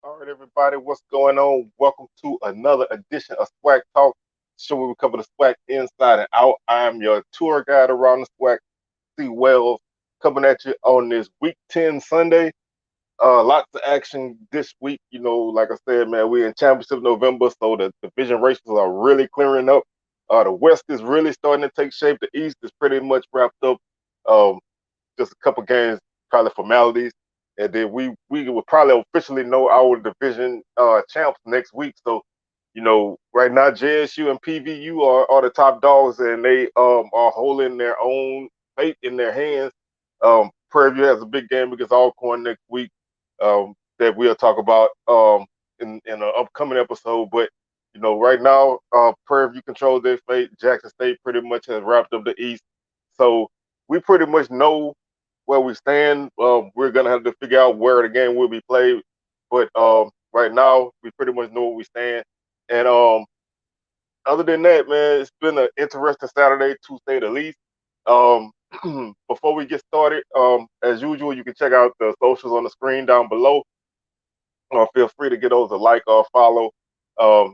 All right, everybody, what's going on? Welcome to another edition of SWACtalk, show where we cover the SWAC inside and out. I'm your tour guide around the SWAC, C. Wells, coming at you on this Week 10 Sunday. Lots of action this week. Like I said, man, we're in Championship November, so the division races are really clearing up. The West is really starting to take shape. The East is pretty much wrapped up. Um, just a couple games, probably formalities, and then we will probably officially know our division champs next week. So, right now JSU and PVU are the top dogs, and they are holding their own fate in their hands. Prairie View has a big game against Alcorn next week that we'll talk about in an upcoming episode. But right now, Prairie View controls their fate. Jackson State pretty much has wrapped up the East, so we pretty much know where we stand. We're gonna have to figure out where the game will be played, but right now we pretty much know where we stand. And other than that, man, it's been an interesting Saturday to say the least. Um, Before we get started, as usual, you can check out the socials on the screen down below. Feel free to get those a like or a follow. Um,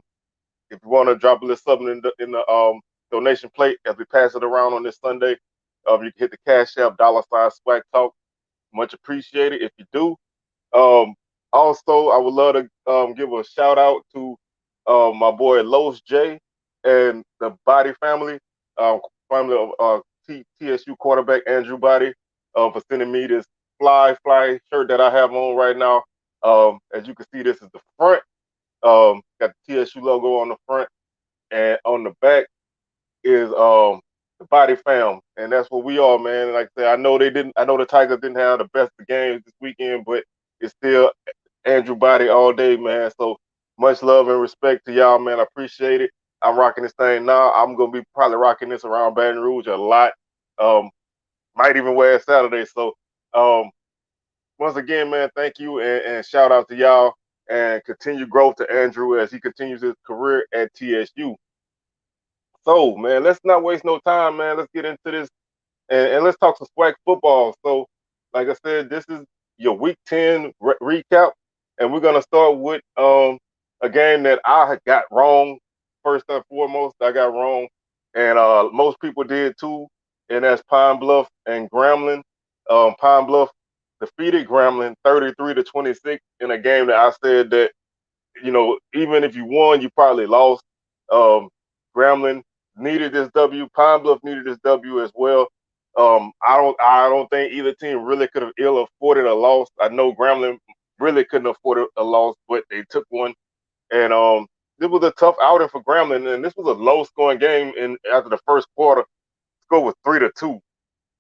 if you want to drop a little something in the donation plate as we pass it around on this Sunday, you can hit the Cash App $ Swag Talk. Much appreciated if you do. Um, Also, I would love to give a shout out to my boy Los J and the Body family, family of TSU quarterback Andrew Body, for sending me this fly shirt that I have on right now. As you can see, this is the front. Got the TSU logo on the front, and on the back is the Body Fam, and that's what we are, man. Like I said, I know they didn't. I know the Tigers didn't have the best of games this weekend, but it's still Andrew Body all day, man. So much love and respect to y'all, man. I appreciate it. I'm rocking this thing now. I'm gonna be probably rocking this around Baton Rouge a lot. Um, might even wear it Saturday. So um, once again, man, thank you and shout out to y'all and continue growth to Andrew as he continues his career at TSU. So, man, let's not waste no time, man. Let's get into this and let's talk some SWAC football. So, like I said, this is your Week 10 recap, and we're gonna start with a game that I had got wrong. First and foremost, I got wrong, and most people did too. And that's Pine Bluff and Grambling. Pine Bluff defeated Grambling 33-26 in a game that I said that even if you won, you probably lost. Grambling needed this W. Pine Bluff needed this W as well. I don't think either team really could have ill afforded a loss. I know Grambling really couldn't afford a loss, but they took one. And it was a tough outing for Grambling, and this was a low scoring game. And after the first quarter, score was 3-2,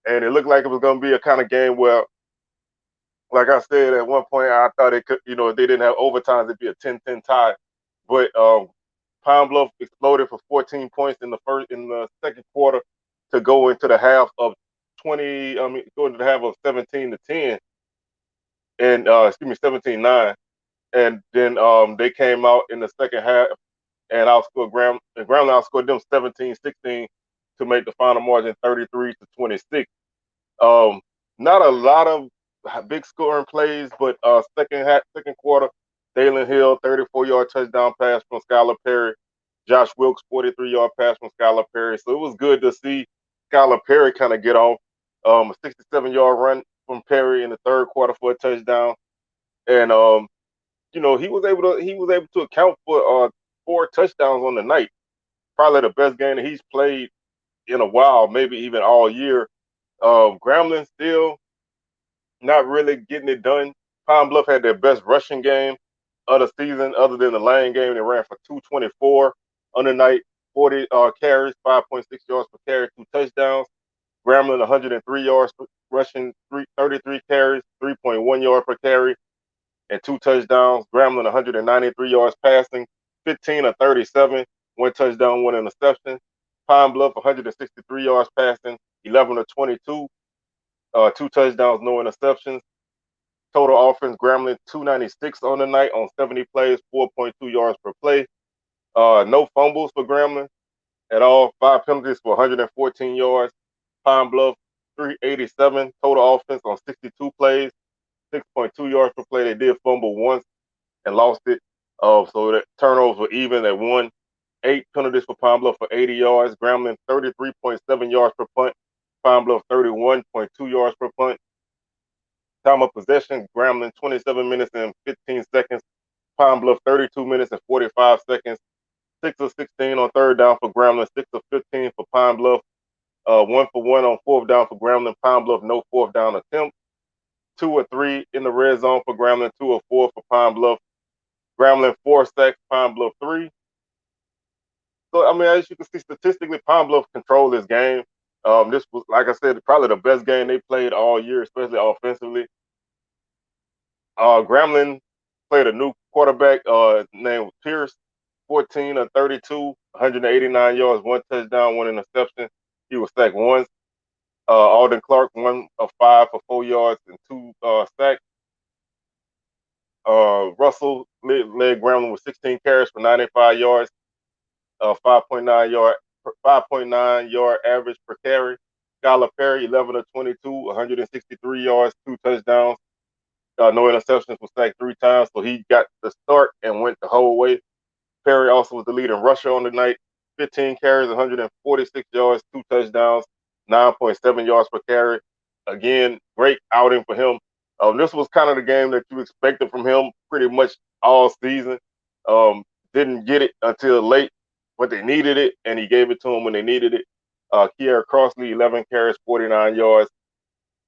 and it looked like it was going to be a kind of game where, like I said, at one point I thought it could, if they didn't have overtime, it'd be a 10-10 tie. But Pine Bluff exploded for 14 points in the second quarter to go into the half of 20. I mean, go into the half of 17-10, and 17-9, and then they came out in the second half and outscored Grambling outscored them 17-16 to make the final margin 33-26. Um, Not a lot of big scoring plays, but second quarter, Dalen Hill 34-yard touchdown pass from Skylar Perry, Josh Wilkes 43-yard pass from Skylar Perry. So it was good to see Skylar Perry kind of get off. A 67-yard run from Perry in the third quarter for a touchdown, and he was able to account for four touchdowns on the night. Probably the best game that he's played in a while, maybe even all year. Grambling still not really getting it done. Pine Bluff had their best rushing game of the season, other than the Lane game. They ran for 224 on the night, 40 carries, 5.6 yards per carry, two touchdowns. Grambling 103 yards rushing, 33 carries, 3.1 yards per carry, and two touchdowns. Grambling 193 yards passing, 15 of 37, one touchdown, one interception. Pine Bluff 163 yards passing, 11 of 22, two touchdowns, no interceptions. Total offense, Grambling 296 on the night on 70 plays, 4.2 yards per play. No fumbles for Grambling at all. Five penalties for 114 yards. Pine Bluff 387 total offense on 62 plays, 6.2 yards per play. They did fumble once. and lost it. So the turnovers were even at 1. 8 penalties for Pine Bluff for 80 yards. Grambling 33.7 yards per punt. Pine Bluff 31.2 yards per punt. Time of possession, Grambling 27 minutes and 15 seconds. Pine Bluff 32 minutes and 45 seconds. 6 of 16 on third down for Grambling. 6 of 15 for Pine Bluff. 1 for 1 on fourth down for Grambling. Pine Bluff, no fourth down attempt. 2 or 3 in the red zone for Grambling. 2 or 4 for Pine Bluff. Grambling 4 sacks, Pine Bluff 3. So, I mean, as you can see, statistically, Pine Bluff controlled this game. This was, like I said, probably the best game they played all year, especially offensively. Grambling played a new quarterback named Pierce, 14 of 32, 189 yards, 1 touchdown, 1 interception. He was sacked once. Alden Clark, 1 of 5 for 4 yards and 2 sacks. Russell led Grambling with 16 carries for 95 yards, 5.9 yard average per carry. Skylar Perry, 11 of 22, 163 yards, 2 touchdowns. No interceptions, was sacked 3 times, so he got the start and went the whole way. Perry also was the leading rusher on the night, 15 carries, 146 yards, 2 touchdowns, 9.7 yards per carry. Again, great outing for him. This was kind of the game that you expected from him pretty much all season. Didn't get it until late, but they needed it, and he gave it to them when they needed it. Kiera Crossley, 11 carries, 49 yards.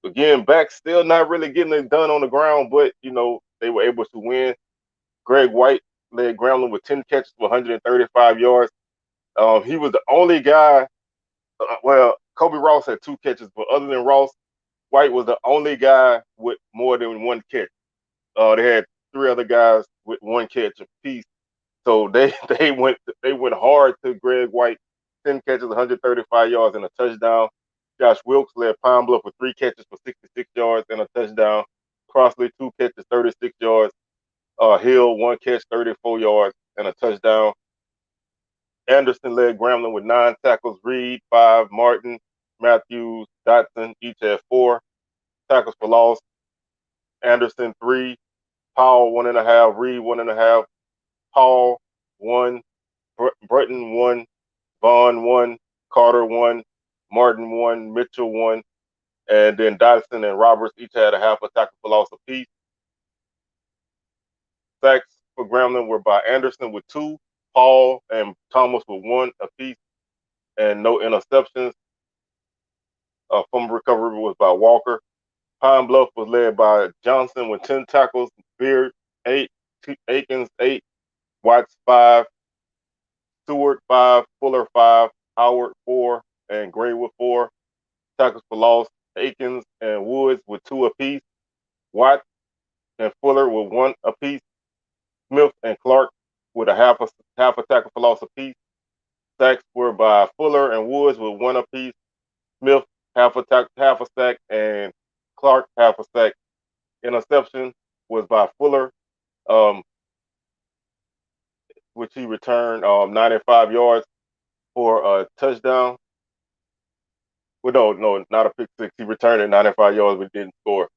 Again, back still not really getting it done on the ground, but, they were able to win. Greg White led Grambling with 10 catches for 135 yards. He was the only guy, Kobe Ross had 2 catches, but other than Ross, White was the only guy with more than 1 catch. They had 3 other guys with 1 catch apiece. So they went hard to Greg White, 10 catches, 135 yards, and a touchdown. Josh Wilkes led Pine Bluff with 3 catches for 66 yards and a touchdown. Crossley, 2 catches, 36 yards. Hill, 1 catch, 34 yards, and a touchdown. Anderson led Grambling with 9 tackles. Reed, 5. Martin, Matthews, Dotson, each had 4 tackles for loss. Anderson, 3. Powell, 1.5. Reed, 1.5. Paul, 1. Breton, 1. Vaughn, 1. Carter, 1. Martin, 1. Mitchell, 1. And then Dodson and Roberts each had a half a tackle for loss apiece. Sacks for Grambling were by Anderson with 2, Paul and Thomas with 1 apiece, and no interceptions. Fumble recovery was by Walker. Pine Bluff was led by Johnson with 10 tackles, Beard 8, Akins 8, Watts 5, Stewart 5, Fuller 5, Howard 4, and Gray with 4 tackles for loss. Akins and Woods with 2 apiece. Watts and Fuller with 1 apiece. Smith and Clark with a half a tackle for loss apiece. Sacks were by Fuller and Woods with 1 apiece. Smith half a sack, and Clark half a sack. Interception was by Fuller, which he returned 95 yards for a touchdown. Well, no, not a pick six. He returned it 95 yards, but didn't score.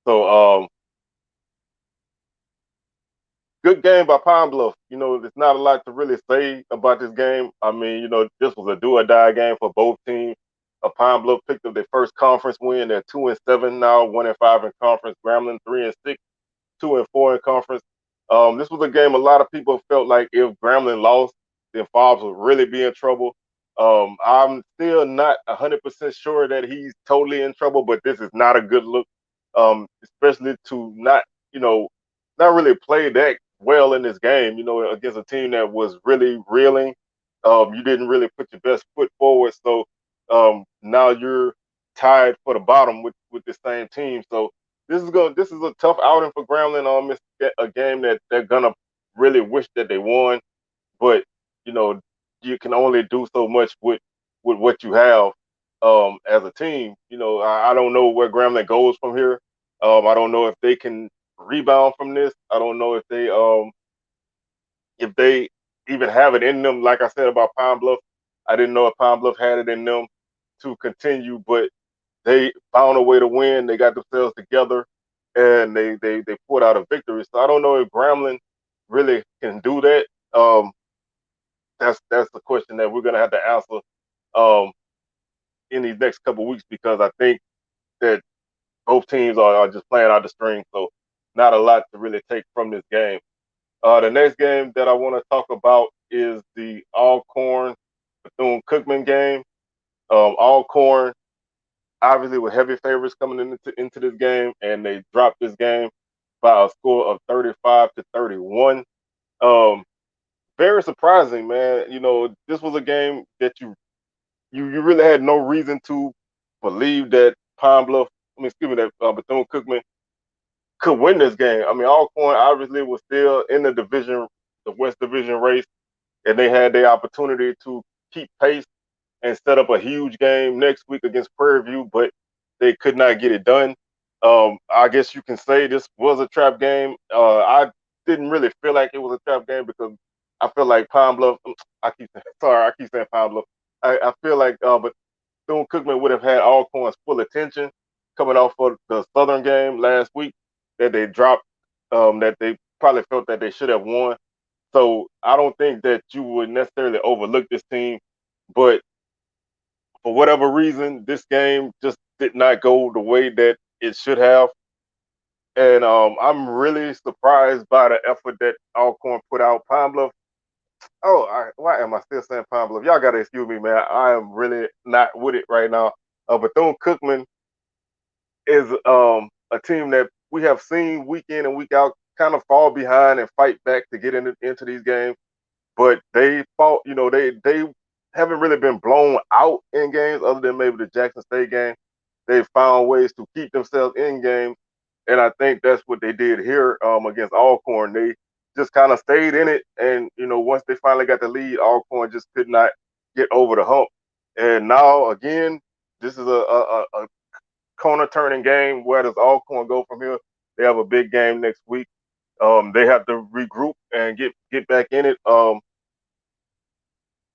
So, good game by Pine Bluff. There's not a lot to really say about this game. I mean, this was a do-or-die game for both teams. Pine Bluff picked up their first conference win. They're 2-7 now, 1-5 in conference. Grambling 3-6, 2-4 in conference. This was a game a lot of people felt like if Grambling lost, then Fobbs would really be in trouble. I'm still not 100% sure that he's totally in trouble, but this is not a good look, especially to not really play that well in this game, against a team that was really reeling. You didn't really put your best foot forward. So now you're tied for the bottom with the same team. So this is a tough outing for Grambling. It's a game that they're gonna really wish that they won, but you can only do so much with what you have as a team. I don't know where Grambling goes from here. I don't know if they can rebound from this. I don't know if they even have it in them. Like I said about Pine Bluff, I didn't know if Pine Bluff had it in them to continue, but they found a way to win. They got themselves together, and they pulled out a victory. So I don't know if Grambling really can do that. That's the question that we're gonna have to answer um, in these next couple of weeks because I think that both teams are just playing out the string, so not a lot to really take from this game. The next game that I want to talk about is the Alcorn Bethune Cookman game. Alcorn obviously were heavy favorites coming into this game, and they dropped this game by a score of 35-31. Um, Very surprising, man. This was a game that you really had no reason to believe that Pine Bluff, excuse me, that Bethune Cookman could win this game. I mean, Alcorn obviously was still in the West Division race, and they had the opportunity to keep pace and set up a huge game next week against Prairie View, but they could not get it done. I guess you can say this was a trap game. I didn't really feel like it was a trap game because I feel like Pine Bluff. I keep saying Pine Bluff. I feel like, but Thune Cookman would have had Alcorn's full attention coming off of the Southern game last week that they dropped. That they probably felt that they should have won. So I don't think that you would necessarily overlook this team, but for whatever reason, this game just did not go the way that it should have. And I'm really surprised by the effort that Alcorn put out. Pine Bluff. Why am I still saying Pine Bluff? Y'all gotta excuse me, man. I am really not with it right now. Bethune Cookman is a team that we have seen week in and week out kind of fall behind and fight back to get into these games. But they fought, they haven't really been blown out in games other than maybe the Jackson State game. They've found ways to keep themselves in games, and I think that's what they did here against Alcorn. They just kind of stayed in it, and once they finally got the lead, Alcorn just could not get over the hump. And now again, this is a corner turning game. Where does Alcorn go from here? They have a big game next week. They have to regroup and get back in it.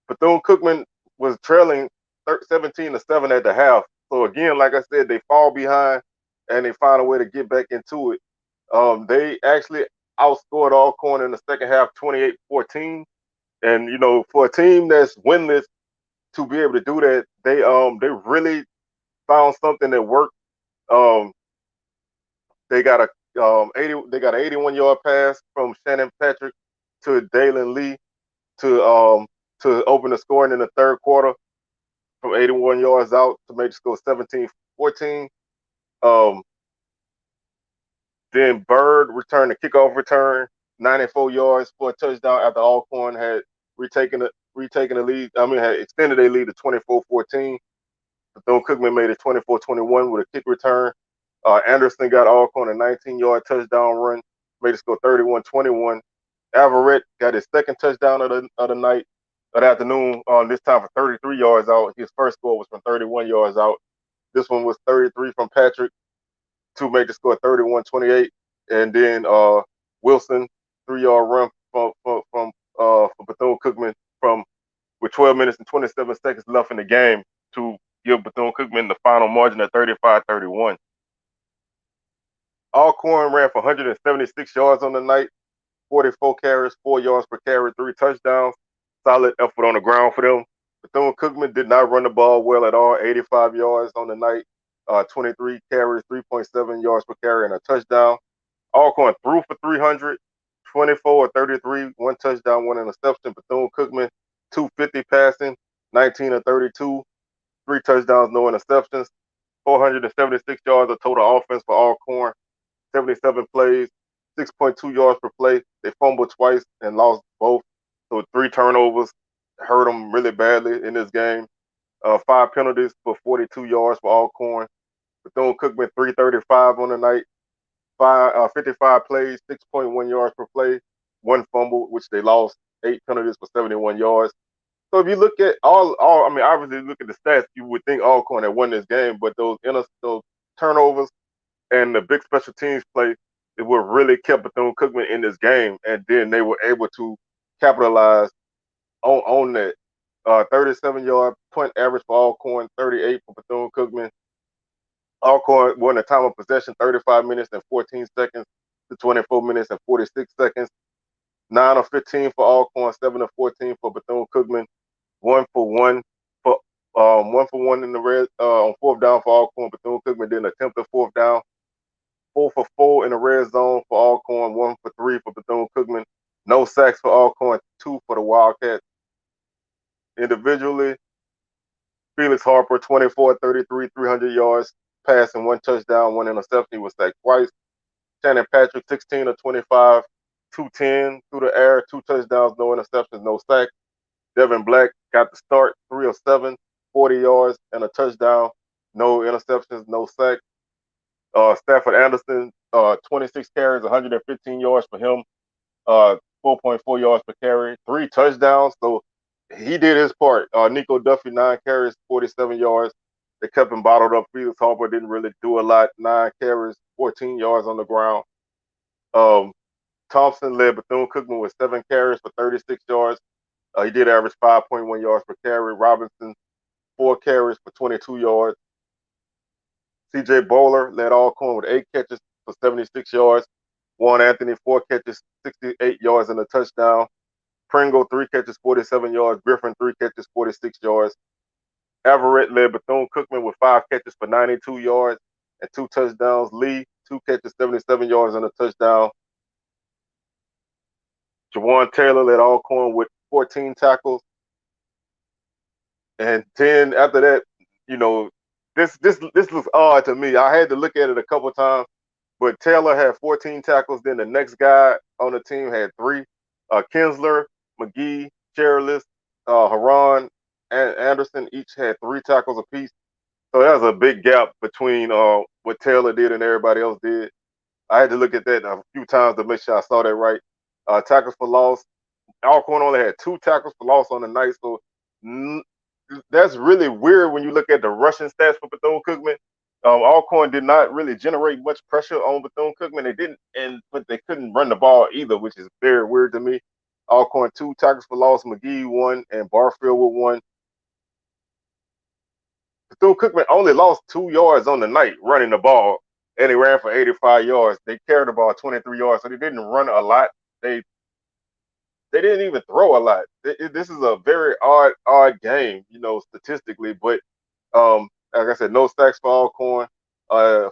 Bethune Cookman was trailing 17-7 at the half. So again, like I said, they fall behind and they find a way to get back into it. They actually outscored Alcorn in the second half 28-14. And for a team that's winless to be able to do that, they really found something that worked. Um, they got an 81-yard pass from Shannon Patrick to Dalen Lee to to open the scoring in the third quarter from 81 yards out to make the score 17-14. Um, then Bird returned a kickoff return, 94 yards for a touchdown after Alcorn had retaken the lead. I mean, had extended their lead to 24-14. Bethune Cookman made it 24-21 with a kick return. Anderson got Alcorn a 19-yard touchdown run, made it score 31-21. Averett got his second touchdown of the night, of the afternoon, this time for 33 yards out. His first score was from 31 yards out. This one was 33 from Patrick to make the score 31-28. And then Wilson, 3-yard run for Bethune Cookman from with 12 minutes and 27 seconds left in the game to give Bethune Cookman the final margin of 35-31. Alcorn ran for 176 yards on the night, 44 carries, 4 yards per carry, 3 touchdowns. Solid effort on the ground for them. Bethune Cookman did not run the ball well at all, 85 yards on the night, 23 carries, 3.7 yards per carry, and a touchdown. Alcorn threw for 300, 24 33, 1 touchdown, 1 interception. Bethune Cookman, 250 passing, 19 of 32, 3 touchdowns, no interceptions. 476 yards of total offense for Alcorn, 77 plays, 6.2 yards per play. They fumbled twice and lost both. So 3 turnovers hurt them really badly in this game. 5 penalties for 42 yards for Alcorn. Bethune Cookman 335 on the night. 55 plays, 6.1 yards per play. 1 fumble, which they lost. 8 penalties for 71 yards. So if you look at I mean, obviously look at the stats, you would think Alcorn had won this game, but those turnovers and the big special teams play, it would really kept Bethune Cookman in this game, and then they were able to capitalize on that. 37-yard punt average for Alcorn, 38 for Bethune Cookman. Alcorn won the time of possession 35 minutes and 14 seconds to 24 minutes and 46 seconds. 9 of 15 for Alcorn, 7 of 14 for Bethune-Cookman, 1 for 1 for 1 for 1 in the red on fourth down for Alcorn. Bethune-Cookman didn't attempt a fourth down. 4 for 4 in the red zone for Alcorn, 1 for 3 for Bethune-Cookman. No sacks for Alcorn, 2 for the Wildcats. Individually, Felix Harper, 24, 33, 300 yards, passing 1 touchdown, 1 interception. He was sacked twice. Shannon Patrick, 16 of 25, 210 through the air, 2 touchdowns, no interceptions, no sacks. Devin Black got the start, 3 of 7, 40 yards and a touchdown, no interceptions, no sacks. Stafford Anderson, 26 carries, 115 yards for him, 4.4 yards per carry, 3 touchdowns. So he did his part. Nico Duffy, 9 carries, 47 yards. They kept him bottled up. Felix Harper didn't really do a lot. 9 carries, 14 yards on the ground. Thompson led Bethune-Cookman with 7 carries for 36 yards. He did average 5.1 yards per carry. Robinson, 4 carries for 22 yards. C.J. Bowler led Alcorn with 8 catches for 76 yards. Juan Anthony, 4 catches, 68 yards and a touchdown. Pringle, 3 catches, 47 yards. Griffin, 3 catches, 46 yards. Everett led Bethune-Cookman with 5 catches for 92 yards and 2 touchdowns. Lee, 2 catches, 77 yards and a touchdown. Jawan Taylor led Alcorn with 14 tackles. And then after that, this looks odd to me. I had to look at it a couple times, but Taylor had 14 tackles. Then the next guy on the team had 3. Kinsler, McGee, Cherilus, Haran, and Anderson each had 3 tackles apiece. So that was a big gap between what Taylor did and everybody else did. I had to look at that a few times to make sure I saw that right. Tackles for loss. Alcorn only had 2 tackles for loss on the night, so that's really weird when you look at the rushing stats for Bethune-Cookman. Alcorn did not really generate much pressure on Bethune-Cookman. They didn't, but they couldn't run the ball either, which is very weird to me. Alcorn 2 tackles for loss, McGee 1, and Barfield with 1. Bethune-Cookman only lost 2 yards on the night running the ball, and they ran for 85 yards. They carried the ball 23 yards, so they didn't run a lot. They didn't even throw a lot. This is a very odd game, statistically. But like I said, no sacks for Alcorn.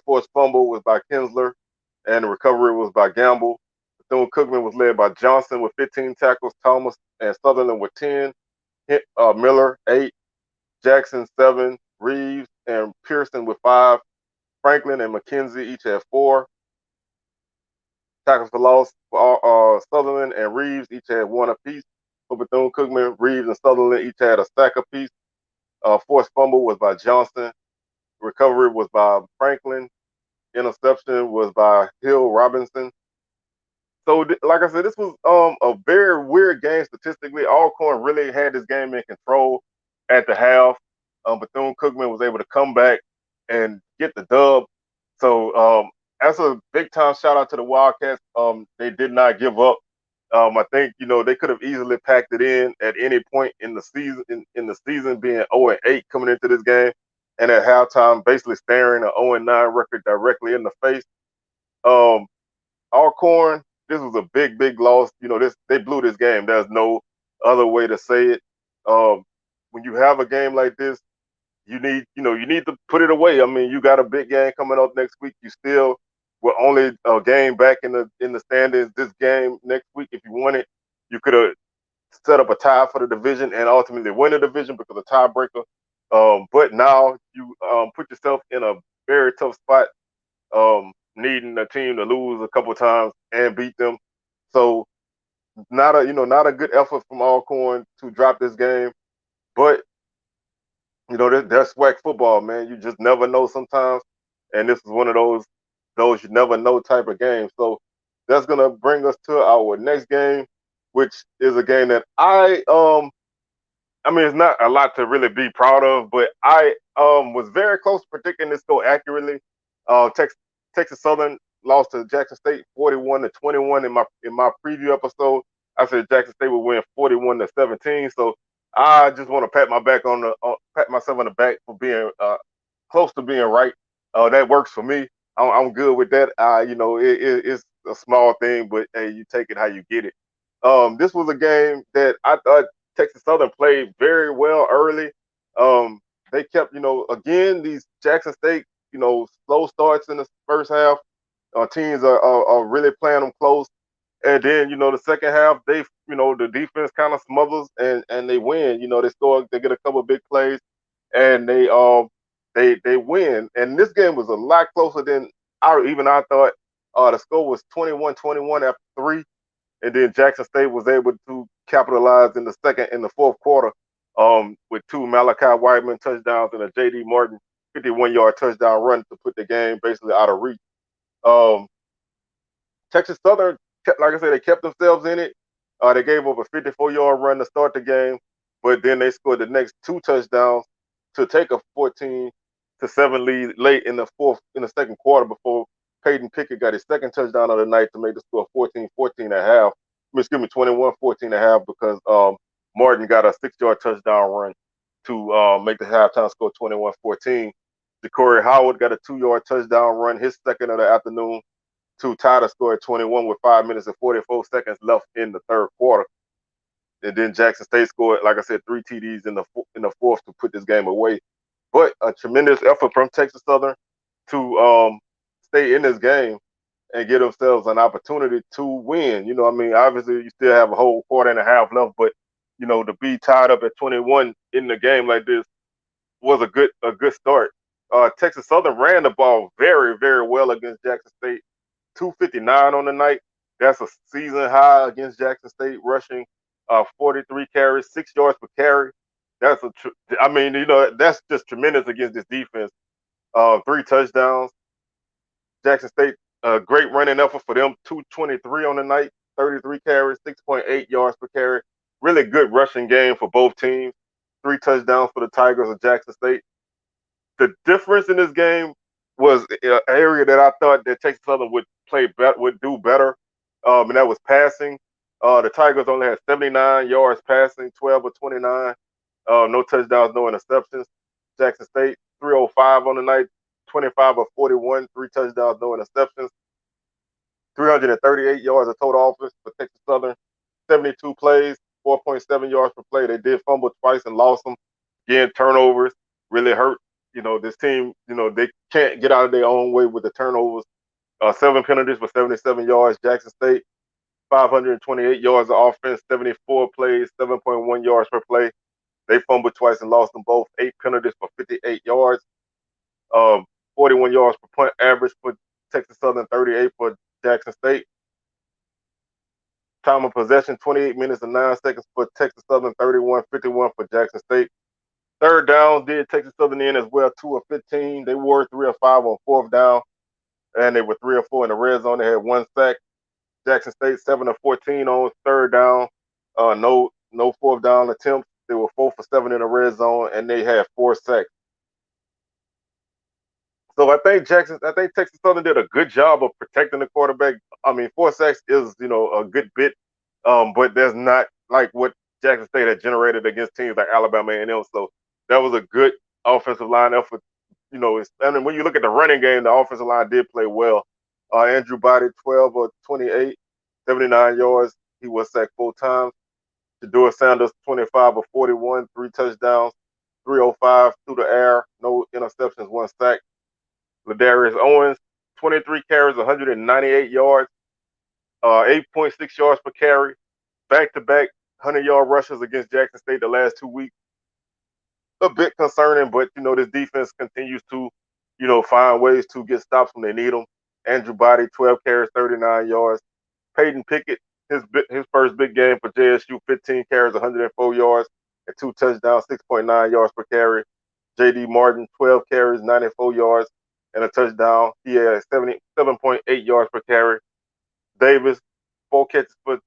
Forced fumble was by Kinsler, and the recovery was by Gamble. Bethune-Cookman was led by Johnson with 15 tackles, Thomas and Sutherland with 10, Miller 8, Jackson 7, Reeves and Pearson with 5, Franklin and McKenzie each had 4. Tackles for loss for Sutherland and Reeves each had 1 apiece. For Bethune-Cookman, Reeves and Sutherland each had a sack apiece. Forced fumble was by Johnson. Recovery was by Franklin. Interception was by Hill Robinson. So, like I said, this was a very weird game statistically. Alcorn really had this game in control at the half. Bethune-Cookman was able to come back and get the dub. So that's a big time shout out to the Wildcats. They did not give up. I think they could have easily packed it in at any point in the season. In the season, being 0-8 coming into this game, and at halftime, basically staring an 0-9 record directly in the face. Alcorn, this was a big loss. They blew this game. There's no other way to say it. When you have a game like this, you need to put it away. I mean, you got a big game coming up next week. You still were only a game back in the standings. This game next week, if you won it, you could have set up a tie for the division and ultimately win the division because of tiebreaker. But now you put yourself in a very tough spot, needing a team to lose a couple of times and beat them. So not a good effort from Alcorn to drop this game, but that's SWAC football, man. You just never know sometimes, and this is one of those you never know type of games. So that's gonna bring us to our next game, which is a game that I mean, it's not a lot to really be proud of, but I was very close to predicting this go accurately. Texas Southern lost to Jackson State 41-21 in my preview episode. I said Jackson State would win 41-17. So I just want to pat myself on the back for being close to being right. That works for me. I'm good with that. It's a small thing, but hey, you take it how you get it. This was a game that I thought Texas Southern played very well early. Um, they kept, again, these Jackson State, slow starts in the first half. Teams are really playing them close. And then, the second half, the defense kind of smothers and they win. They score, they get a couple of big plays, and they win. And this game was a lot closer than I thought. The score was 21-21 after three, and then Jackson State was able to capitalize in the second and the fourth quarter with two Malachi Whiteman touchdowns and a J.D. Martin 51-yard touchdown run to put the game basically out of reach. Um, Texas Southern, like I said, they kept themselves in it. They gave up a 54-yard run to start the game, but then they scored the next two touchdowns to take a 14-7 lead late in the second quarter before Peyton Pickett got his second touchdown of the night to make the score 14-14 at half. Excuse me, 21-14 at half because Martin got a 6-yard touchdown run to make the halftime score 21-14. Ja'Cory Howard got a 2-yard touchdown run, his second of the afternoon, to tie the score at 21 with 5 minutes and 44 seconds left in the third quarter. And then Jackson State scored, like I said, 3 TDs in the fourth to put this game away. But a tremendous effort from Texas Southern to stay in this game and give themselves an opportunity to win. Obviously you still have a whole quarter and a half left, but to be tied up at 21 in the game like this was a good start. Texas Southern ran the ball very, very well against Jackson State. 259 on the night. That's a season high against Jackson State, rushing 43 carries, 6 yards per carry. That's just tremendous against this defense. 3 touchdowns. Jackson State, great running effort for them. 223 on the night, 33 carries, 6.8 yards per carry. Really good rushing game for both teams. 3 touchdowns for the Tigers of Jackson State. The difference in this game was an area that I thought that Texas Southern would do better, and that was passing. The Tigers only had 79 yards passing, 12 of 29, no touchdowns, no interceptions. Jackson State 305 on the night, 25 of 41, 3 touchdowns, no interceptions. 338 yards of total offense for Texas Southern, 72 plays, 4.7 yards per play. They did fumble twice and lost them. Again, turnovers really hurt. This team, they can't get out of their own way with the turnovers. 7 penalties for 77 yards. Jackson State, 528 yards of offense, 74 plays, 7.1 yards per play. They fumbled twice and lost them both. 8 penalties for 58 yards. 41 yards per punt average for Texas Southern, 38 for Jackson State. Time of possession, 28 minutes and 9 seconds for Texas Southern, 31-51 for Jackson State. Third down did Texas Southern in as well, 2 of 15. They were 3 of 5 on fourth down, and they were 3 of 4 in the red zone. They had 1 sack. Jackson State 7 of 14 on third down. No fourth down attempts. They were 4 for 7 in the red zone, and they had 4 sacks. So I think Texas Southern did a good job of protecting the quarterback. 4 sacks is a good bit, but there's not like what Jackson State had generated against teams like Alabama A&M. So that was a good offensive line effort. And when you look at the running game, the offensive line did play well. Andrew Body 12 of 28, 79 yards. He was sacked 4 times. Shedeur Sanders 25 of 41, 3 touchdowns, 305 through the air, no interceptions, 1 sack. Ladarius Owens, 23 carries, 198 yards, 8.6 yards per carry. Back-to-back 100-yard rushes against Jackson State the last 2 weeks. A bit concerning, but, this defense continues to, find ways to get stops when they need them. Andrew Body, 12 carries, 39 yards. Peyton Pickett, his first big game for JSU, 15 carries, 104 yards, and 2 touchdowns, 6.9 yards per carry. J.D. Martin, 12 carries, 94 yards, and a touchdown. He had 77.8 yards per carry. Davis, 4 catches for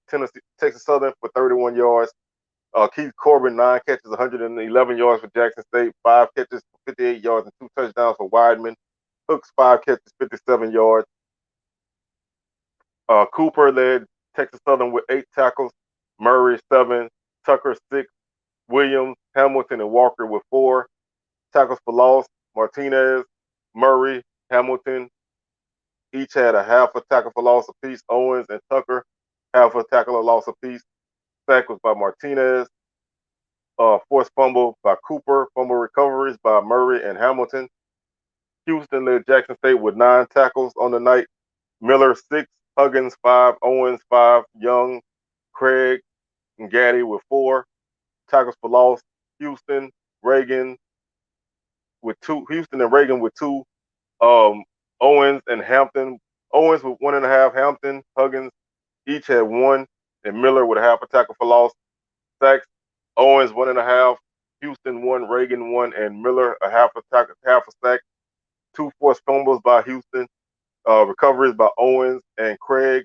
Texas Southern for 31 yards. Keith Corbin, 9 catches, 111 yards for Jackson State, 5 catches for 58 yards, and 2 touchdowns for Weidman. Hooks, 5 catches, 57 yards. Cooper led Texas Southern with 8 tackles. Murray, 7. Tucker, 6. Williams, Hamilton, and Walker with 4 tackles for loss. Martinez, Murray, Hamilton each had a half a tackle for loss apiece. Owens and Tucker half a tackle or loss apiece. Sack was by Martinez. Forced fumble by Cooper. Fumble recoveries by Murray and Hamilton. Houston led Jackson State with 9 tackles on the night. Miller 6, Huggins 5, Owens 5, Young, Craig, and Gaddy with 4 tackles for loss. Houston, Reagan with 2. Houston and Reagan with 2. Owens and Hampton. Owens with 1.5. Hampton, Huggins each had 1, and Miller with a half a tackle for loss. Sacks. Owens 1.5. Houston 1, Reagan 1, and Miller a half a sack. 2 forced fumbles by Houston. Recoveries by Owens and Craig.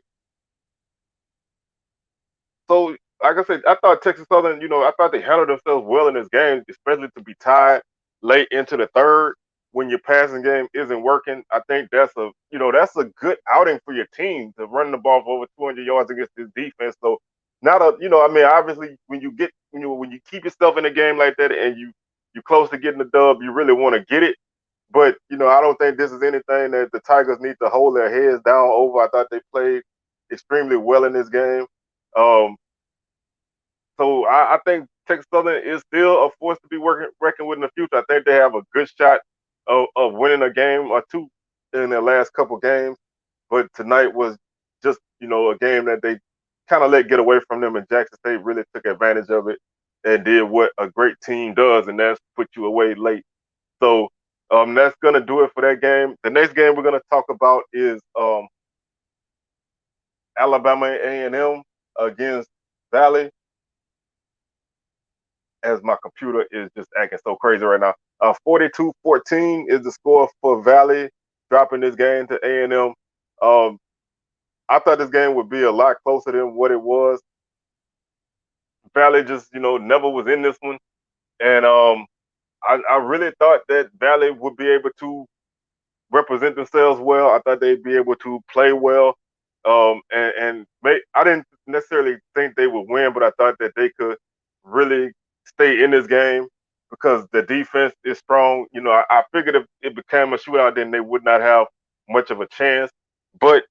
So, like I said, I thought Texas Southern, I thought they handled themselves well in this game, especially to be tied late into the third when your passing game isn't working. I think that's a good outing for your team to run the ball for over 200 yards against this defense. So, obviously when you keep yourself in a game like that and you're close to getting the dub, you really want to get it. But, I don't think this is anything that the Tigers need to hold their heads down over. I thought they played extremely well in this game. So I think Texas Southern is still a force to be reckoned with in the future. I think they have a good shot of winning a game or two in their last couple games. But tonight was just, a game that they kind of let get away from them, and Jackson State really took advantage of it and did what a great team does, and that's put you away late. So that's going to do it for that game. The next game we're going to talk about is Alabama A&M against Valley, as my computer is just acting so crazy right now. 42-14 is the score for Valley, dropping this game to A&M. I thought this game would be a lot closer than what it was. Valley just, never was in this one. And I really thought that Valley would be able to represent themselves well. I thought they'd be able to play well. I didn't necessarily think they would win, but I thought that they could really stay in this game because the defense is strong. I figured if it became a shootout, then they would not have much of a chance. But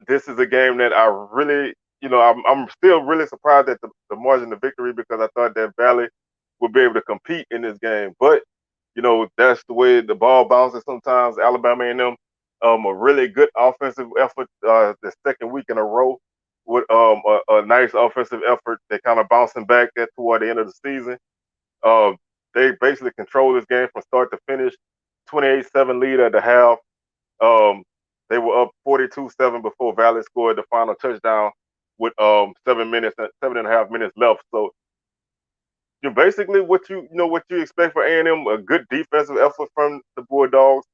this is a game that I really, I'm still really surprised at the margin of victory because I thought that Valley would be able to compete in this game. But, that's the way the ball bounces sometimes. Alabama A&M, a really good offensive effort the second week in a row with a nice offensive effort. They kind of bouncing back toward the end of the season. They basically control this game from start to finish. 28-7 lead at the half. They were up 42-7 before Valley scored the final touchdown with 7.5 minutes left. So basically what you expect for A&M, a good defensive effort from the Bulldogs.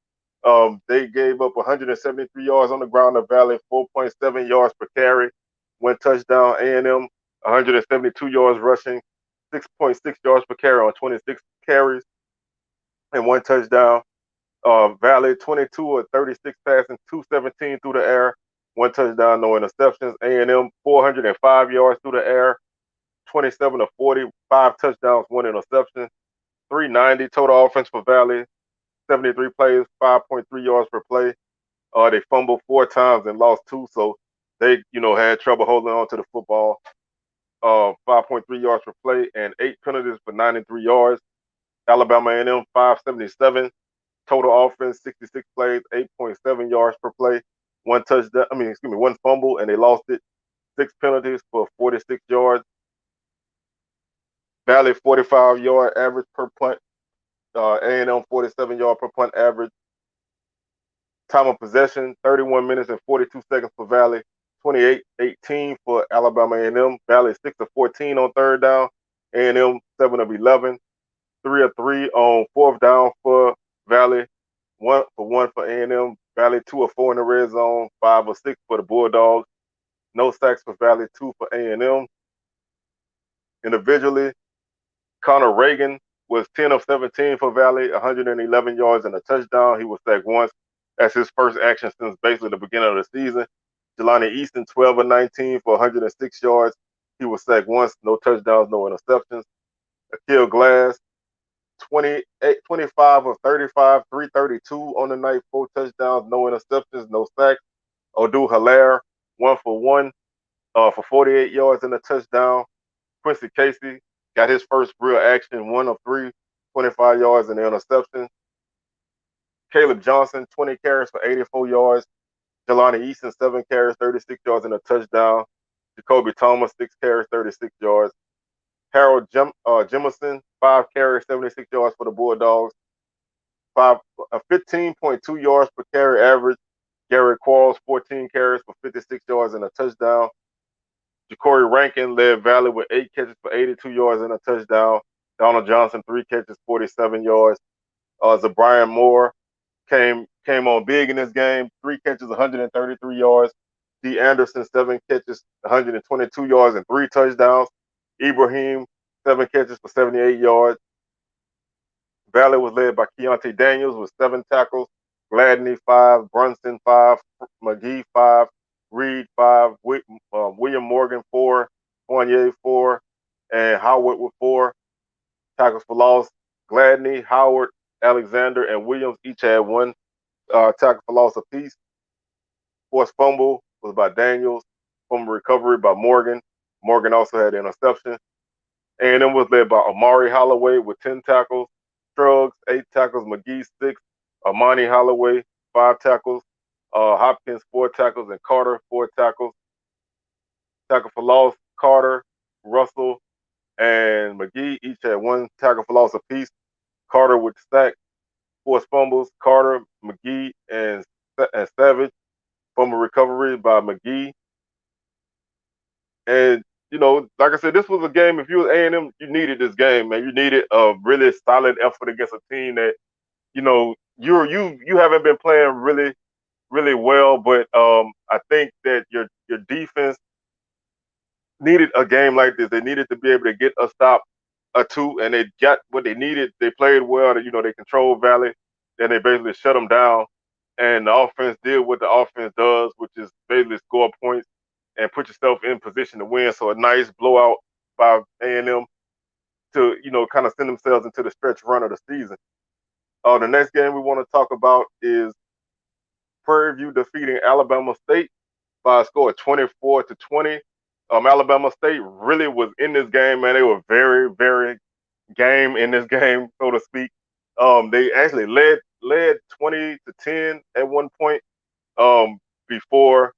They gave up 173 yards on the ground to Valley, 4.7 yards per carry, 1 touchdown. A&M 172 yards rushing, 6.6 yards per carry on 26 carries, and 1 touchdown. Valley 22 or 36 passing, 217 through the air, 1 touchdown, no interceptions. A&M 405 yards through the air, 27 of 40, 5 touchdowns, 1 interception. 390 total offense for Valley, 73 plays, 5.3 yards per play. They fumbled 4 times and lost 2, so they had trouble holding on to the football. 5.3 yards per play and 8 penalties for 93 yards. Alabama A&M 577. Total offense, 66 plays, 8.7 yards per play, 1 touchdown. 1 fumble, and they lost it. 6 penalties for 46 yards. Valley 45-yard average per punt. A&M 47-yard per punt average. Time of possession, 31 minutes and 42 seconds for Valley. 28-18 for Alabama A&M. Valley 6 of 14 on third down. A&M 7 of 11. 3 of 3 on fourth down for Valley, 1 for 1 for A&M. Valley 2 of 4 in the red zone, 5 of 6 for the Bulldogs. No sacks for Valley, 2 for A&M. Individually, Connor Reagan was 10 of 17 for Valley, 111 yards and a touchdown. He was sacked once. That's his first action since basically the beginning of the season. Jelani Easton, 12 of 19 for 106 yards. He was sacked once, no touchdowns, no interceptions. Akil Glass, 25 of 35, 332 on the night, 4 touchdowns, no interceptions, no sacks. Odu Hilaire, 1 for 1, for 48 yards and a touchdown. Quincy Casey got his first real action, 1 of 3, 25 yards and an interception. Caleb Johnson, 20 carries for 84 yards. Jelani Easton, 7 carries, 36 yards and a touchdown. Jacoby Thomas, 6 carries, 36 yards. Harold Jemison, 5 carries, 76 yards for the Bulldogs. 15.2 yards per carry average. Garrett Quarles, 14 carries for 56 yards and a touchdown. Ja'Cory Rankin led Valley with 8 catches for 82 yards and a touchdown. Donald Johnson, 3 catches, 47 yards. Zabrian Moore came on big in this game, 3 catches, 133 yards. D. Anderson, 7 catches, 122 yards and 3 touchdowns. Ibrahim, 7 catches for 78 yards. Valley was led by Keontae Daniels with 7 tackles. Gladney, 5. Brunson, 5. McGee, 5. Reed, 5. William Morgan, 4. Fournier, 4. And Howard with 4 tackles for loss. Gladney, Howard, Alexander, and Williams each had 1 tackle for loss apiece. Forced fumble was by Daniels. Fumble recovery by Morgan. Morgan also had an interception. A&M was led by Amari Holloway with 10 tackles. Struggs, 8 tackles. McGee, 6. Amani Holloway, 5 tackles. Hopkins, 4 tackles. And Carter, 4 tackles. Tackle for loss, Carter, Russell, and McGee each had 1 tackle for loss apiece. Carter with the sack. Forced fumbles, Carter, McGee, and Savage. Fumble recovery by McGee. And, like I said, this was a game, if you was A&M, you needed this game, man. You needed a really solid effort against a team that, you haven't been playing really, really well, but I think that your defense needed a game like this. They needed to be able to get a stop, a 2, and they got what they needed. They played well. They controlled Valley. Then they basically shut them down. And the offense did what the offense does, which is basically score points and put yourself in position to win. So a nice blowout by A&M to, kind of send themselves into the stretch run of the season. The next game we want to talk about is Prairie View defeating Alabama State by a score of 24-20. Alabama State really was in this game, man. They were very, very game in this game, so to speak. They actually led 20-10 at one point before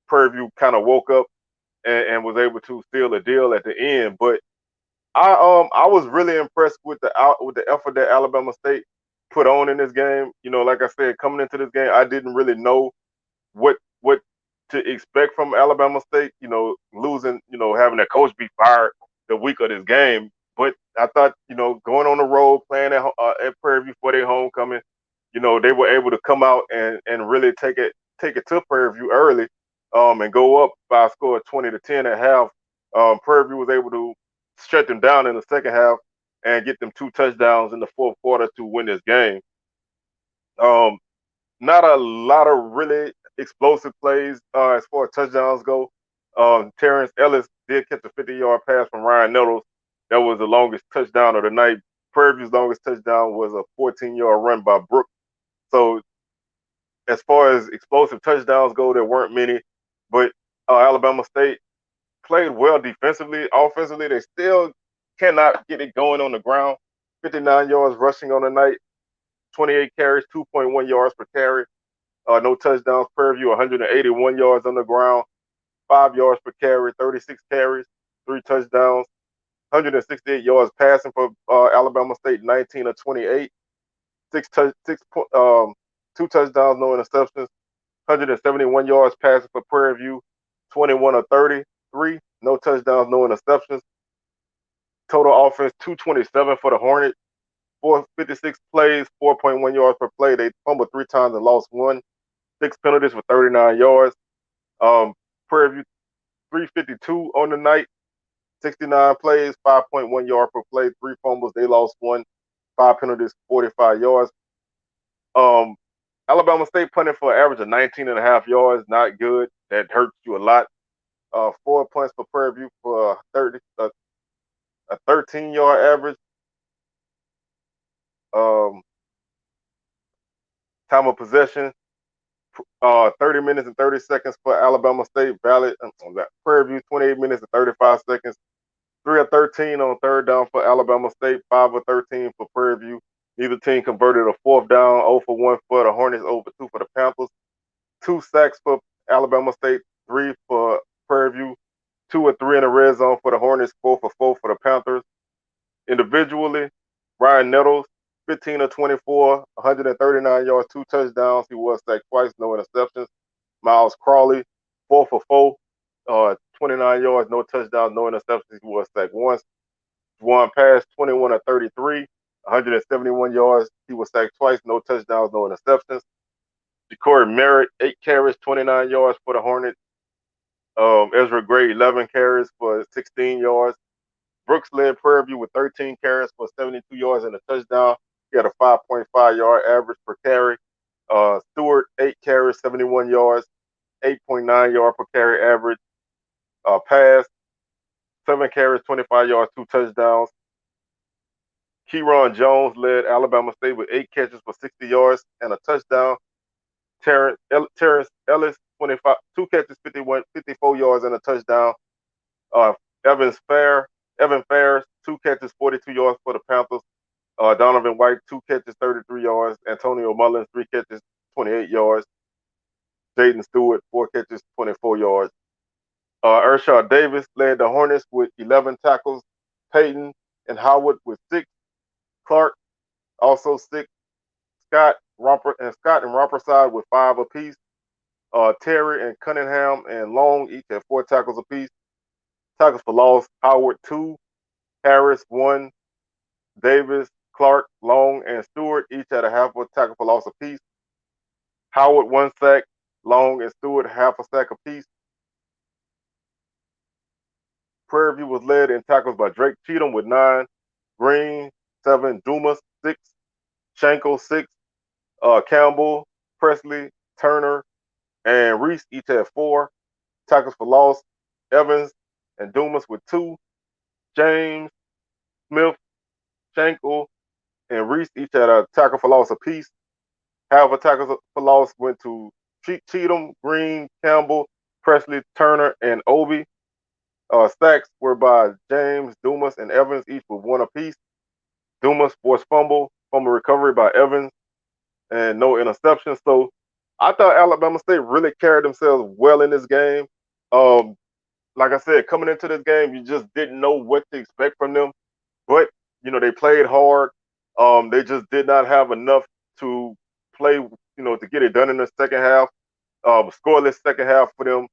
Prairie View kind of woke up and was able to seal a deal at the end. But I was really impressed with the effort that Alabama State put on in this game. Like I said, coming into this game, I didn't really know what to expect from Alabama State. Losing, having their coach be fired the week of this game. But I thought, going on the road, playing at Prairie View for their homecoming, they were able to come out and really take it to Prairie View early, and go up by a score of 20-10 at half. Prairie View was able to shut them down in the second half and get them 2 touchdowns in the fourth quarter to win this game. Not a lot of really explosive plays as far as touchdowns go. Terrence Ellis did catch a 50-yard pass from Ryan Nettles. That was the longest touchdown of the night. Prairie View's longest touchdown was a 14-yard run by Brooks. So as far as explosive touchdowns go, there weren't many. But Alabama State played well defensively. Offensively, they still cannot get it going on the ground. 59 yards rushing on the night. 28 carries, 2.1 yards per carry. No touchdowns. Prairie View, 181 yards on the ground, 5 yards per carry, 36 carries, 3 touchdowns, 168 yards passing for Alabama State, 19 of 28, 2 touchdowns, no interceptions, 171 yards passing for Prairie View, 21 of 33, no touchdowns, no interceptions. Total offense, 227 for the Hornets, 456 plays, 4.1 yards per play. They fumbled 3 times and lost 1. 6 penalties for 39 yards. Prairie View 352 on the night, 69 plays, 5.1 yard per play, 3 fumbles. They lost 1, 5 penalties, 45 yards. Alabama State punted for an average of 19.5 yards, not good. That hurts you a lot. 4 punts for Prairie View for a 13-yard average. Time of possession, 30 minutes and 30 seconds for Alabama State. Prairie View, 28 minutes and 35 seconds. 3 of 13 on third down for Alabama State. 5 of 13 for Prairie View. Neither team converted a fourth down. 0 for 1 for the Hornets. 0 for 2 for the Panthers. 2 sacks for Alabama State. 3 for Prairie View. 2 of 3 in the red zone for the Hornets. 4 for 4 for the Panthers. Individually, Ryan Nettles, 15 of 24, 139 yards, 2 touchdowns. He was sacked twice, no interceptions. Miles Crawley, 4 for 4, 29 yards, no touchdowns, no interceptions. He was sacked once. Juwan Pass, 21 of 33, 171 yards. He was sacked twice, no touchdowns, no interceptions. Ja'Cory Merritt, 8 carries, 29 yards for the Hornets. Ezra Gray, 11 carries for 16 yards. Brooks led Prairie View with 13 carries for 72 yards and a touchdown. He had a 5.5 yard average per carry. Stewart, 8 carries, 71 yards, 8.9 yard per carry average. Pass, 7 carries, 25 yards, 2 touchdowns. Keyron Jones led Alabama State with 8 catches for 60 yards and a touchdown. Terrence Ellis, 2 catches, 54 yards and a touchdown. Evan Fair, 2 catches, 42 yards for the Panthers. Donovan White, 2 catches, 33 yards. Antonio Mullins, 3 catches, 28 yards. Jaden Stewart, 4 catches, 24 yards. Ershaw Davis led the Hornets with 11 tackles. Peyton and Howard with 6. Clark, also 6. Scott and Romperside with 5 apiece. Terry and Cunningham and Long each had 4 tackles apiece. Tackles for loss, Howard 2, Harris 1, Davis, Clark, Long, and Stewart each had a half a tackle for loss apiece. Howard 1 sack, Long and Stewart half a sack apiece. Prairie View was led in tackles by Drake Cheatham with 9, Green 7, Dumas 6, Schenkel 6, Campbell, Presley, Turner, and Reese each had 4. Tackles for loss, Evans and Dumas with 2. James, Smith, Schenkel, and Reese each had a tackle for loss apiece. Half a tackle for loss went to Cheatham, Green, Campbell, Presley, Turner, and Obi. Sacks were by James, Dumas, and Evans, each with 1 apiece. Dumas forced fumble recovery by Evans, and no interceptions. So I thought Alabama State really carried themselves well in this game. Like I said, coming into this game, you just didn't know what to expect from them. But, they played hard. They just did not have enough to play, to get it done in the second half. Scoreless second half for them.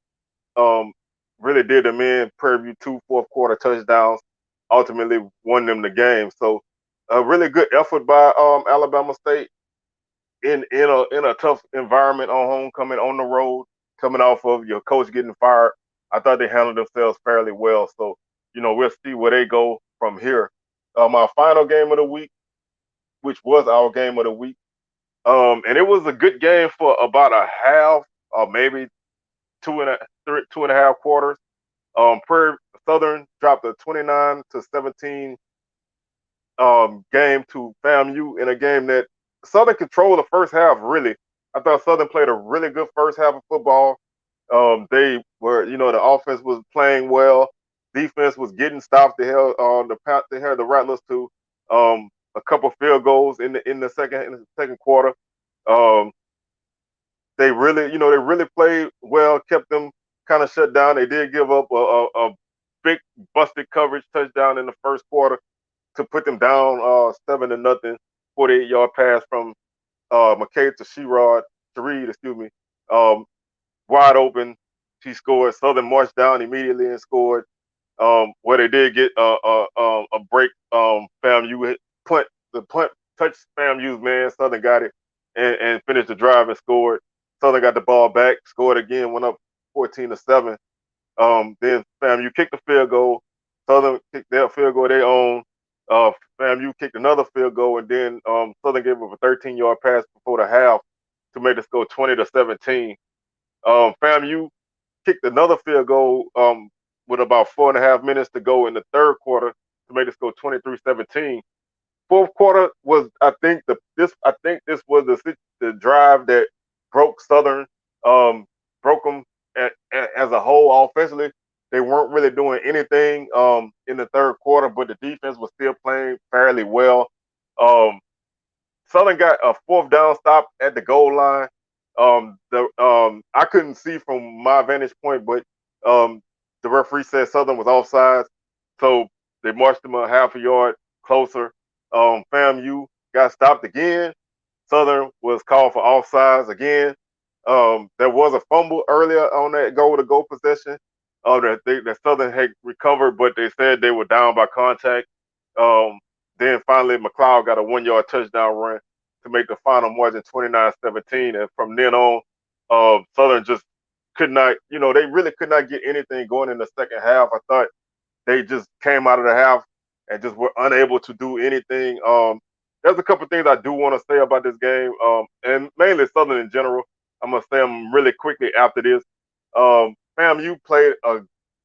Really did them in. Prairie View 2 fourth quarter touchdowns. Ultimately won them the game. So a really good effort by Alabama State in a tough environment on homecoming, on the road, coming off of your coach getting fired. I thought they handled themselves fairly well. So, we'll see where they go from here. My final game of the week, which was our game of the week, and it was a good game for about a half, or maybe two and a half quarters. Prairie Southern dropped a 29-17 game to FAMU in a game that Southern controlled the first half, really. I thought Southern played a really good first half of football. They were, the offense was playing well. Defense was getting stopped. They held the Rattlers to a couple field goals in the second quarter. They really played well, kept them kind of shut down. They did give up a big busted coverage touchdown in the first quarter to put them down 7-0, 48-yard pass from McKay to Sherrod, wide open. She scored. Southern marched down immediately and scored. Where they did get a break. FAMU punt touched FAMU's man. Southern got it and finished the drive and scored. Southern got the ball back, scored again, went up 14-7. Then FAMU kicked the field goal. Southern kicked their field goal they own. FAMU kicked another field goal, and then Southern gave up a 13-yard pass before the half to make the score 20-17. FAMU kicked another field goal with about 4.5 minutes to go in the third quarter to make the score 23-17. Fourth quarter was, I think this was the drive that broke Southern Broke them as a whole offensively. They weren't really doing anything in the third quarter, but the defense was still playing fairly well. Um, Southern got a fourth down stop at the goal line. I couldn't see from my vantage point, but um, the referee said Southern was offsides, so they marched them a half a yard closer. FAMU got stopped again. Southern was called for offsides again. There was a fumble earlier on that goal-to-go possession that Southern had recovered, but they said they were down by contact. Um, then finally, McLeod got a 1 yard touchdown run to make the final margin 29-17. And from then on, Southern just could not, they really could not get anything going in the second half. I thought they just came out of the half and just were unable to do anything. There's a couple things I do want to say about this game, and mainly Southern in general. I'm gonna say them really quickly after this. FAMU played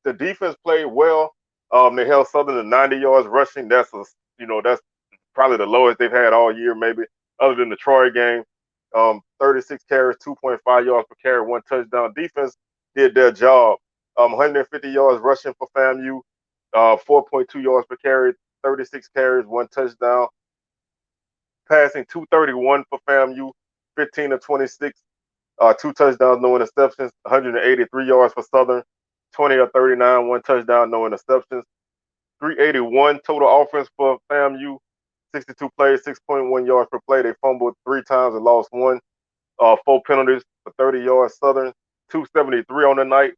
the defense played well. They held Southern to 90 yards rushing. That's probably the lowest they've had all year, maybe other than the Troy game. 36 carries, 2.5 yards per carry, one touchdown. Defense did their job. 150 yards rushing for FAMU, 4.2 yards per carry, 36 carries, one touchdown. Passing 231 for FAMU, 15 of 26, two touchdowns, no interceptions, 183 yards for Southern, 20 of 39, one touchdown, no interceptions. 381 total offense for FAMU, 62 plays, 6.1 yards per play. They fumbled 3 times and lost one. 4 penalties for 30 yards. Southern, 273 on the night,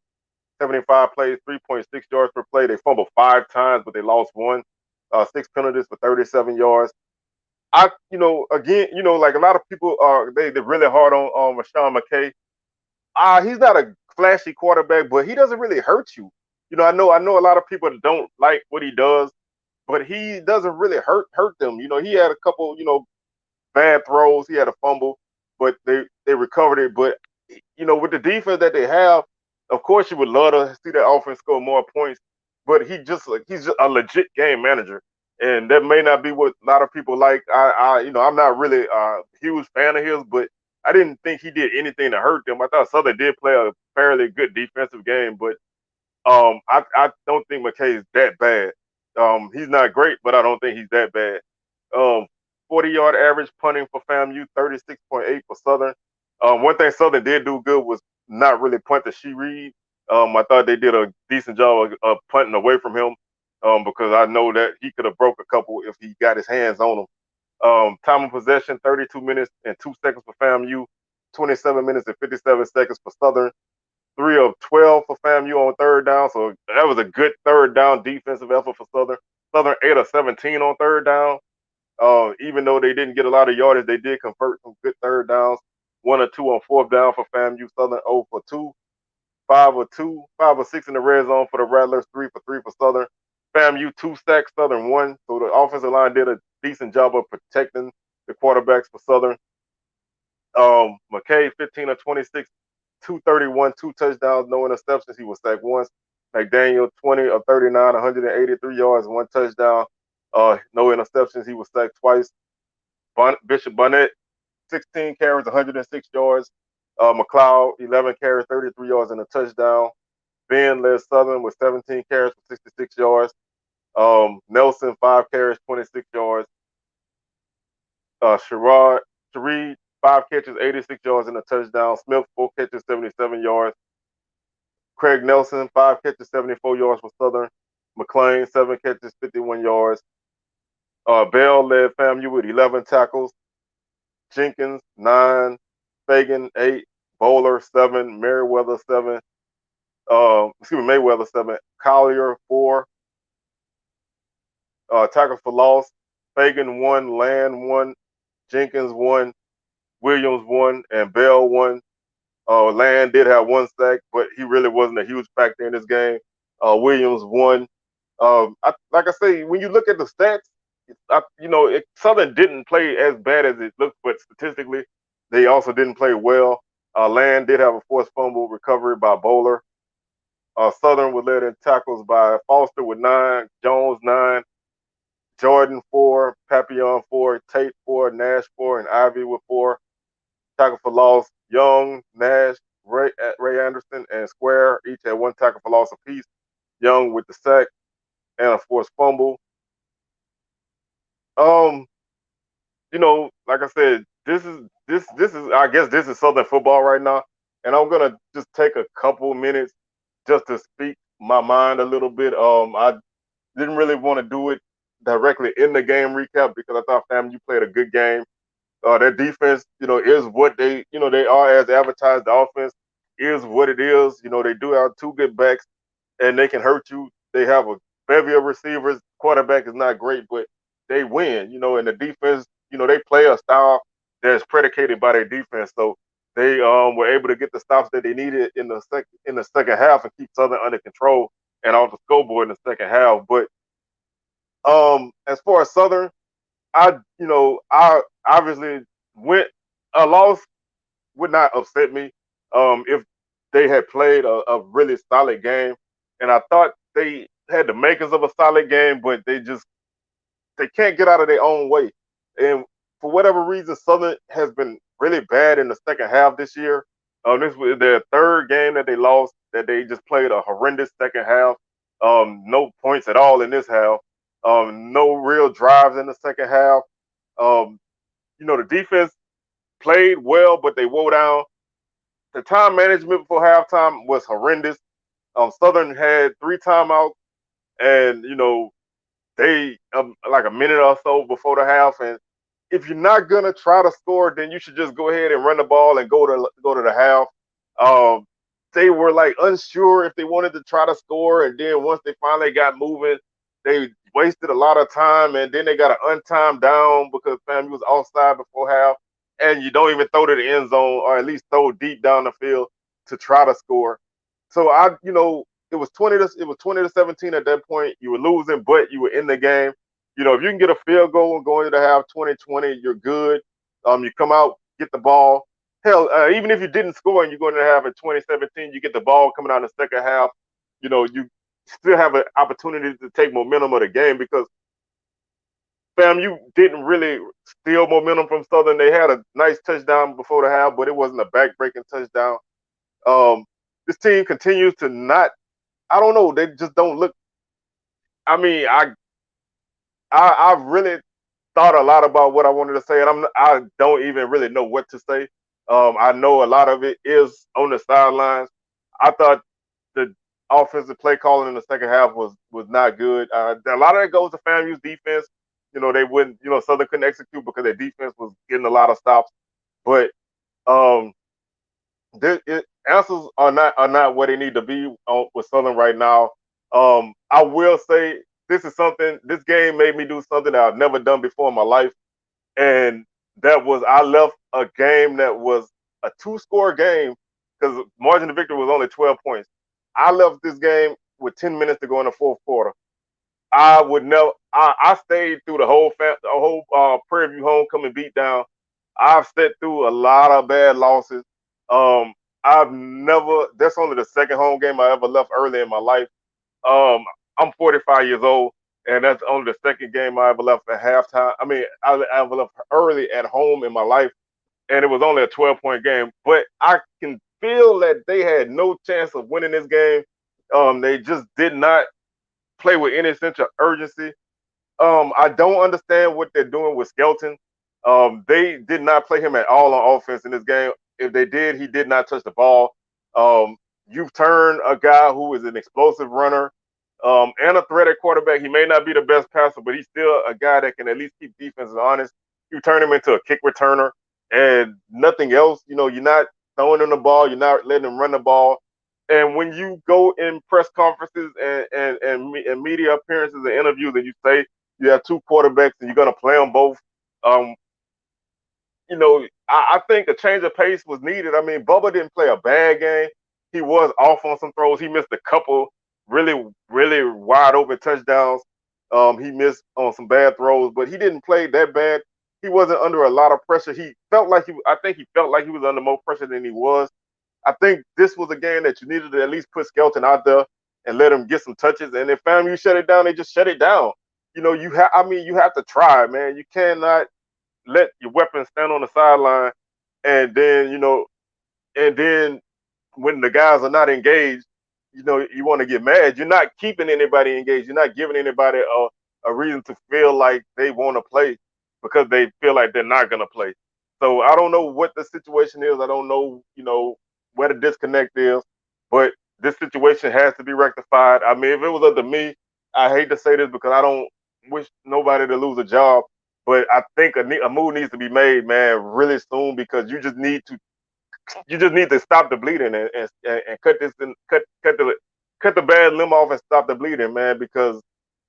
75 plays, 3.6 yards per play. They fumbled 5 times, but they lost one. 6 penalties for 37 yards. Again, like a lot of people are, they're really hard on Rashawn McKay. He's not a flashy quarterback, but he doesn't really hurt you. I know a lot of people don't like what he does, but he doesn't really hurt them. He had a couple, bad throws. He had a fumble, but they recovered it. But with the defense that they have, of course you would love to see that offense score more points. But he's just a legit game manager, and that may not be what a lot of people like. I'm not really a huge fan of his, but I didn't think he did anything to hurt them. I thought Southern did play a fairly good defensive game, but I don't think McKay is that bad. He's not great, but I don't think he's that bad. Um, 40-yard average punting for FAMU, 36.8 for Southern. One thing Southern did do good was not really punt to She Reed. I thought they did a decent job of punting away from him because I know that he could have broke a couple if he got his hands on them. Time of possession, 32 minutes and 2 seconds for FAMU, 27 minutes and 57 seconds for Southern. 3 of 12 for FAMU on third down. So that was a good third down defensive effort for Southern. Southern 8 of 17 on third down. Even though they didn't get a lot of yardage, they did convert some good third downs. 1 or 2 on fourth down for FAMU. Southern 0 for 2. 5 or 2, 5 or 6 in the red zone for the Rattlers. 3 for 3 for Southern. FAMU 2 sacks, Southern 1. So the offensive line did a decent job of protecting the quarterbacks for Southern. McKay 15 of 26, 231, 2 touchdowns, no interceptions. He was sacked once. McDaniel 20 of 39, 183 yards, 1 touchdown, no interceptions. He was sacked twice. Bishop Bonnet 16 carries, 106 yards. McLeod 11 carries, 33 yards, and a touchdown. Ben led Southern with 17 carries for 66 yards. Nelson 5 carries, 26 yards. Sherrod 5 catches, 86 yards, and a touchdown. Smith 4 catches, 77 yards. Craig Nelson 5 catches, 74 yards for Southern. McLean 7 catches, 51 yards. Bell led FAMU with 11 tackles. Jenkins 9, Fagan 8, Bowler 7, Mayweather 7, Mayweather 7, Collier 4, tackles for loss. Fagan 1, Land 1, Jenkins 1, Williams 1, and Bell 1. Land did have 1 sack, but he really wasn't a huge factor in this game. Williams 1. Like I say, when you look at the stats, Southern didn't play as bad as it looked, but statistically, they also didn't play well. Land did have a forced fumble recovery by Bowler. Southern was led in tackles by Foster with 9, Jones 9, Jordan 4, Papillon 4, Tate 4, Nash 4, and Ivy with 4. Tackle for loss, Young, Nash, Ray Anderson and Square each had 1 tackle for loss apiece. Young with the sack and a forced fumble. Um, like I said, this is I guess this is Southern football right now, and I'm gonna just take a couple minutes just to speak my mind a little bit. I didn't really want to do it directly in the game recap because I thought FAMU played a good game. Their defense, is what they are as advertised. The offense is what it is. They do have 2 good backs and they can hurt you. They have a bevy of receivers. Quarterback is not great, but they win. And the defense, they play a style that's predicated by their defense. So they were able to get the stops that they needed in the second half and keep Southern under control and off the scoreboard in the second half. But as far as Southern, I obviously went a loss would not upset me if they had played a really solid game. And I thought they had the makings of a solid game, but they can't get out of their own way. And for whatever reason, Southern has been really bad in the second half this year. This was their 3rd game that they lost, that they just played a horrendous second half. No points at all in this half. No real drives in the second half. Um, the defense played well, but they wore down. The time management before halftime was horrendous. Southern had 3 timeouts, and they like a minute or so before the half. And if you're not gonna try to score, then you should just go ahead and run the ball and go to the half. Um, they were like unsure if they wanted to try to score, and then once they finally got moving, they wasted a lot of time, and then they got an untimed down because FAMU was offside before half, and you don't even throw to the end zone or at least throw deep down the field to try to score. So it was 20-17 at that point. You were losing, but you were in the game. If you can get a field goal and go into the half 20-20, you're good. You come out, get the ball. Hell, even if you didn't score and you go into the half at 20-17, you get the ball coming out in the second half. You still have an opportunity to take momentum of the game because FAMU didn't really steal momentum from Southern. They had a nice touchdown before the half, but it wasn't a back-breaking touchdown. This team continues to not. I don't know. They just don't look. I mean, I really thought a lot about what I wanted to say, and I don't even really know what to say. I know a lot of it is on the sidelines. I thought the offensive play calling in the second half was not good. A lot of that goes to FAMU's defense. They wouldn't. Southern couldn't execute because their defense was getting a lot of stops. But um, answers are not where they need to be with Southern right now. I will say this game made me do something that I've never done before in my life, and that was I left a game that was a 2-score game because margin of victory was only 12 points. I left this game with 10 minutes to go in the fourth quarter. I would never. I stayed through the whole Prairie View homecoming beatdown. I've sat through a lot of bad losses. Um, I've never. That's only the second home game I ever left early in my life. I'm 45 years old, and that's only the second game I ever left at halftime. I mean, I ever left early at home in my life, and it was only a 12-point game. But I can feel that they had no chance of winning this game. They just did not play with any sense of urgency. I don't understand what they're doing with Skelton. They did not play him at all on offense in this game. If they did, he did not touch the ball. Um, you've turned a guy who is an explosive runner and a threat at quarterback. He may not be the best passer, but he's still a guy that can at least keep defenses honest. You turn him into a kick returner and nothing else. You're not throwing him the ball. You're not letting him run the ball. And when you go in press conferences and media appearances and interviews and you say you have 2 quarterbacks and you're going to play them both, um, I think a change of pace was needed. I mean, Bubba didn't play a bad game. He was off on some throws. He missed a couple really, really wide open touchdowns. He missed on some bad throws, but he didn't play that bad. He wasn't under a lot of pressure. I think he felt like he was under more pressure than he was. I think this was a game that you needed to at least put Skelton out there and let him get some touches. And if FAMU shut it down, they just shut it down. You have to try, man. You cannot let your weapons stand on the sideline and then when the guys are not engaged, you want to get mad. You're not keeping anybody engaged. You're not giving anybody a reason to feel like they want to play because they feel like they're not going to play. So I don't know what the situation is. I don't know, where the disconnect is, but this situation has to be rectified. I mean, if it was up to me, I hate to say this because I don't wish nobody to lose a job, but I think a move needs to be made, man, really soon because you just need to stop the bleeding and cut this and cut the bad limb off and stop the bleeding, man, because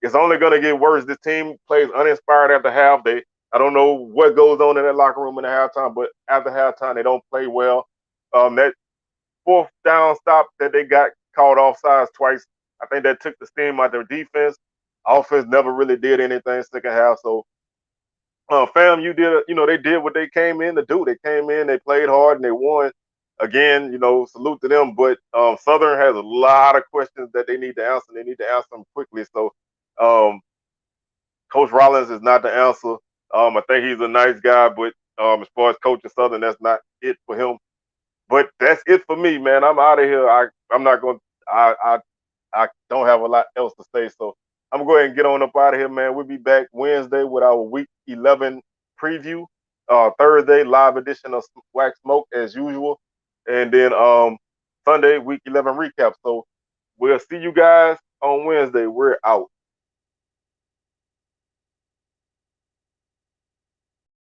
it's only gonna get worse. This team plays uninspired after half. I don't know what goes on in that locker room in the halftime, but after halftime they don't play well. That fourth down stop that they got called offsides twice, I think that took the steam out of their defense. Offense never really did anything second half, so FAMU did, they did what they came in to do. They came in, they played hard, and they won. Again, salute to them. But Southern has a lot of questions that they need to answer. They need to answer them quickly. So um, Coach Rollins is not the answer. I think he's a nice guy, but as far as coaching Southern, that's not it for him. But that's it for me, man. I'm out of here. I'm not going. I don't have a lot else to say, so I'm gonna go ahead and get on up out of here, man. We'll be back Wednesday with our Week 11 preview. Thursday live edition of Wax Smoke as usual, and then Sunday Week 11 recap. So we'll see you guys on Wednesday. We're out.